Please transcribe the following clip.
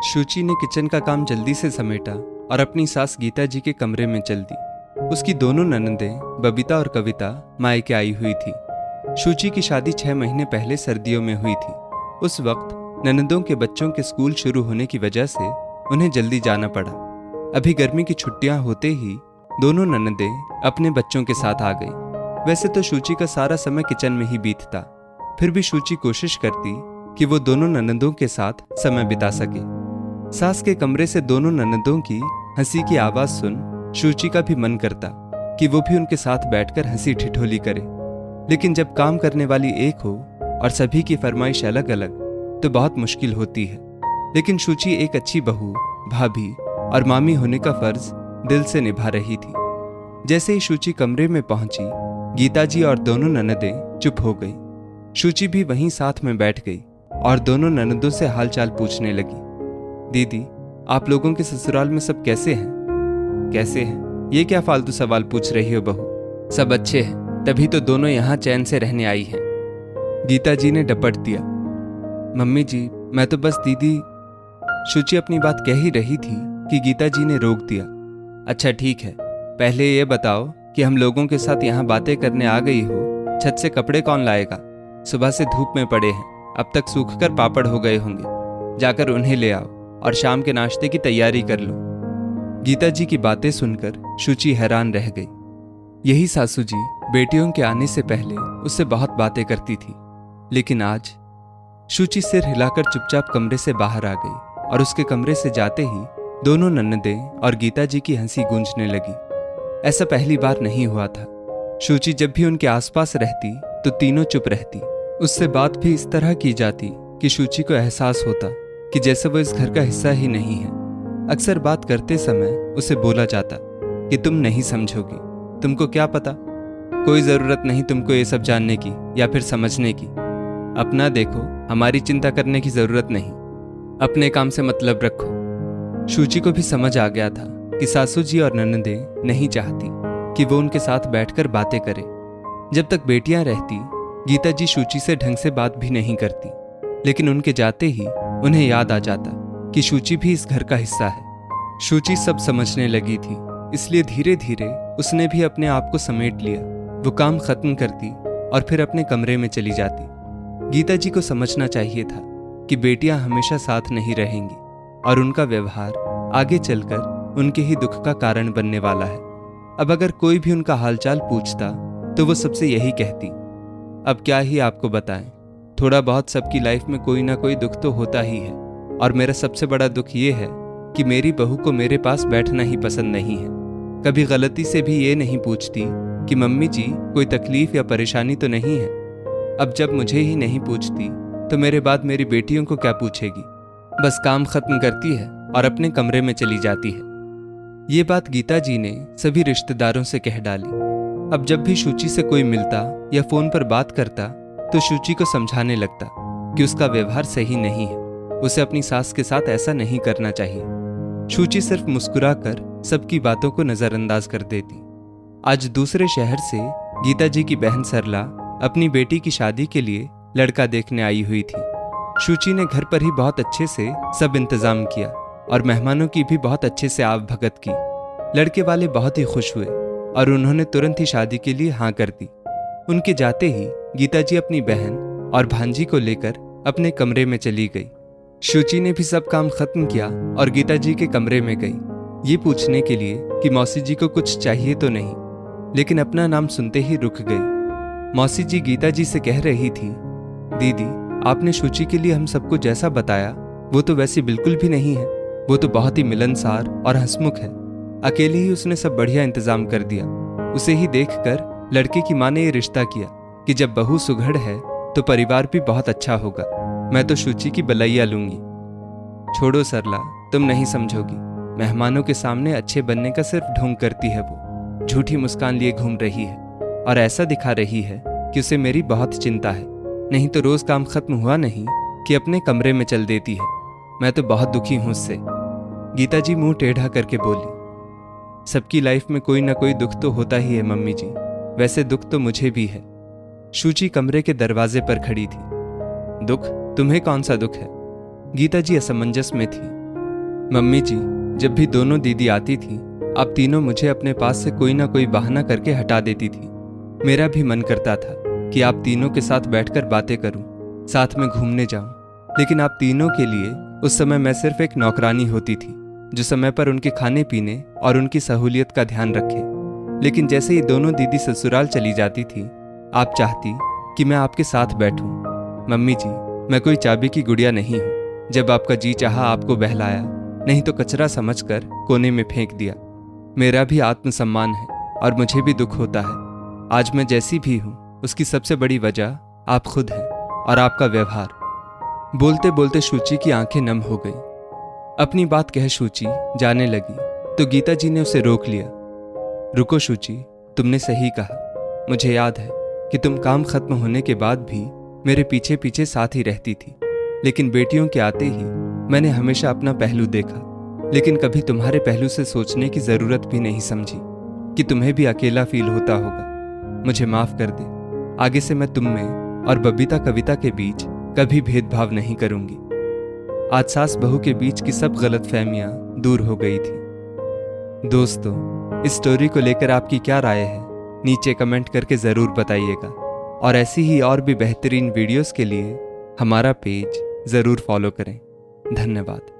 शुचि ने किचन का काम जल्दी से समेटा और अपनी सास गीता जी के कमरे में चल दी। उसकी दोनों ननंदें बबीता और कविता मायके आई हुई थी। शुचि की शादी 6 महीने पहले सर्दियों में हुई थी। उस वक्त ननंदों के बच्चों के स्कूल शुरू होने की वजह से उन्हें जल्दी जाना पड़ा। अभी गर्मी की छुट्टियां होते ही दोनों ननंदें अपने बच्चों के साथ आ गई। वैसे तो शुचि का सारा समय किचन में ही बीतता, फिर भी शुचि कोशिश करती कि वो दोनों ननंदों के साथ समय बिता सके। सास के कमरे से दोनों ननंदों की हंसी की आवाज सुन शुचि का भी मन करता कि वो भी उनके साथ बैठकर हंसी ठिठोली करे। लेकिन जब काम करने वाली एक हो और सभी की फरमाइश अलग अलग तो बहुत मुश्किल होती है। लेकिन शुचि एक अच्छी बहू, भाभी और मामी होने का फर्ज दिल से निभा रही थी। जैसे ही शुचि कमरे में पहुंची, गीता जी और दोनों ननदें चुप हो गई। शुचि भी वहीं साथ में बैठ गई और दोनों ननदों से हालचाल पूछने लगी। दीदी, आप लोगों के ससुराल में सब कैसे हैं? कैसे हैं? ये क्या फालतू सवाल पूछ रही हो बहू? सब अच्छे हैं, तभी तो दोनों यहाँ चैन से रहने आई हैं। गीता जी ने डपट दिया। मम्मी जी, मैं तो बस दीदी। शुचि अपनी बात कह ही रही थी कि गीता जी ने रोक दिया। अच्छा ठीक है, पहले ये बताओ कि हम लोगों के साथ यहाँ बातें करने आ गई हो, छत से कपड़े कौन लाएगा? सुबह से धूप में पड़े हैं, अब तक सूखकर पापड़ हो गए होंगे। जाकर उन्हें ले आओ और शाम के नाश्ते की तैयारी कर लो। गीता जी की बातें सुनकर शुचि हैरान रह गई। यही सासू जी बेटियों के आने से पहले उससे बहुत बातें करती थी, लेकिन आज शुचि सिर हिलाकर चुपचाप कमरे से बाहर आ गई और उसके कमरे से जाते ही दोनों ननदें और गीता जी की हंसी गूंजने लगी। ऐसा पहली बार नहीं हुआ था। शुचि जब भी उनके आसपास रहती तो तीनों चुप रहती। उससे बात भी इस तरह की जाती कि शुचि को एहसास होता कि जैसे वो इस घर का हिस्सा ही नहीं है। अक्सर बात करते समय उसे बोला जाता कि तुम नहीं समझोगी, तुमको क्या पता, कोई जरूरत नहीं तुमको ये सब जानने की या फिर समझने की। अपना देखो, हमारी चिंता करने की जरूरत नहीं, अपने काम से मतलब रखो। शुचि को भी समझ आ गया था कि सासू जी और ननदें नहीं चाहती कि वो उनके साथ बैठकर बातें करे। जब तक बेटियां रहती, गीता जी शुचि से ढंग से बात भी नहीं करती, लेकिन उनके जाते ही उन्हें याद आ जाता कि शुचि भी इस घर का हिस्सा है। शुचि सब समझने लगी थी, इसलिए धीरे धीरे उसने भी अपने आप को समेट लिया। वो काम खत्म करती और फिर अपने कमरे में चली जाती। गीता जी को समझना चाहिए था कि बेटियां हमेशा साथ नहीं रहेंगी और उनका व्यवहार आगे चलकर उनके ही दुख का कारण बनने वाला है। अब अगर कोई भी उनका हालचाल पूछता तो वो सबसे यही कहती, अब क्या ही आपको बताएं, थोड़ा बहुत सबकी लाइफ में कोई ना कोई दुख तो होता ही है, और मेरा सबसे बड़ा दुख ये है कि मेरी बहू को मेरे पास बैठना ही पसंद नहीं है। कभी गलती से भी ये नहीं पूछती कि मम्मी जी कोई तकलीफ या परेशानी तो नहीं है। अब जब मुझे ही नहीं पूछती तो मेरे बाद मेरी बेटियों को क्या पूछेगी? बस काम खत्म करती है और अपने कमरे में चली जाती है। ये बात गीता जी ने सभी रिश्तेदारों से कह डाली। अब जब भी शुचि से कोई मिलता या फोन पर बात करता तो शुचि को समझाने लगता कि उसका व्यवहार सही नहीं है, उसे अपनी सास के साथ ऐसा नहीं करना चाहिए। शुचि सिर्फ मुस्कुराकर सबकी बातों को नजरअंदाज कर देती। आज दूसरे शहर से गीता जी की बहन सरला अपनी बेटी की शादी के लिए लड़का देखने आई हुई थी। शुचि ने घर पर ही बहुत अच्छे से सब इंतजाम किया और मेहमानों की भी बहुत अच्छे से आवभगत की। लड़के वाले बहुत ही खुश हुए और उन्होंने तुरंत ही शादी के लिए हाँ कर दी। उनके जाते ही गीता जी अपनी बहन और भांजी को लेकर अपने कमरे में चली गई। शुचि ने भी सब काम खत्म किया और गीता जी के कमरे में गई, ये पूछने के लिए कि मौसी जी को कुछ चाहिए तो नहीं, लेकिन अपना नाम सुनते ही रुक गई। मौसी जी गीता जी से कह रही थी, दीदी, आपने शुचि के लिए हम सबको जैसा बताया वो तो वैसी बिल्कुल भी नहीं है। वो तो बहुत ही मिलनसार और हंसमुख है। अकेले ही उसने सब बढ़िया इंतजाम कर दिया। उसे ही देखकर लड़के की माँ ने ये रिश्ता किया कि जब बहू सुघड़ है तो परिवार भी बहुत अच्छा होगा। मैं तो शुचि की बलैया लूंगी। छोड़ो सरला, तुम नहीं समझोगी। मेहमानों के सामने अच्छे बनने का सिर्फ ढोंग करती है वो। झूठी मुस्कान लिए घूम रही है और ऐसा दिखा रही है कि उसे मेरी बहुत चिंता है। नहीं तो रोज काम खत्म हुआ नहीं कि अपने कमरे में चल देती है। मैं तो बहुत दुखी हूं उससे। गीता जी मुंह टेढ़ा करके बोली, सबकी लाइफ में कोई ना कोई दुख तो होता ही है मम्मी जी, वैसे दुख तो मुझे भी है। शुचि कमरे के दरवाजे पर खड़ी थी। दुख? तुम्हें कौन सा दुख है? गीता जी असमंजस में थी। मम्मी जी, जब भी दोनों दीदी आती थी, आप तीनों मुझे अपने पास से कोई ना कोई बहाना करके हटा देती थी। मेरा भी मन करता था कि आप तीनों के साथ बैठकर बातें करूं, साथ में घूमने जाऊं, लेकिन आप तीनों के लिए उस समय मैं सिर्फ एक नौकरानी होती थी, जो समय पर उनके खाने पीने और उनकी सहूलियत का ध्यान रखे। लेकिन जैसे ही दोनों दीदी ससुराल चली जाती थी, आप चाहती कि मैं आपके साथ बैठूं। मम्मी जी, मैं कोई चाबी की गुड़िया नहीं हूं। जब आपका जी चाहा आपको बहलाया, नहीं तो कचरा समझकर कोने में फेंक दिया। मेरा भी आत्मसम्मान है और मुझे भी दुख होता है। आज मैं जैसी भी हूं, उसकी सबसे बड़ी वजह आप खुद हैं और आपका व्यवहार। बोलते बोलते शुचि की आंखें नम हो गई। अपनी बात कह शुचि जाने लगी तो गीता जी ने उसे रोक लिया। रुको शुचि, तुमने सही कहा। मुझे याद है कि तुम काम खत्म होने के बाद भी मेरे पीछे पीछे साथ ही रहती थी, लेकिन बेटियों के आते ही मैंने हमेशा अपना पहलू देखा, लेकिन कभी तुम्हारे पहलू से सोचने की जरूरत भी नहीं समझी कि तुम्हें भी अकेला फील होता होगा। मुझे माफ कर दे। आगे से मैं तुम में और बबीता कविता के बीच कभी भेदभाव नहीं करूंगी। आज सास बहू के बीच की सब गलतफहमियां दूर हो गई थी। दोस्तों, इस स्टोरी को लेकर आपकी क्या राय है, नीचे कमेंट करके जरूर बताइएगा। और ऐसी ही और भी बेहतरीन वीडियोस के लिए हमारा पेज जरूर फॉलो करें। धन्यवाद।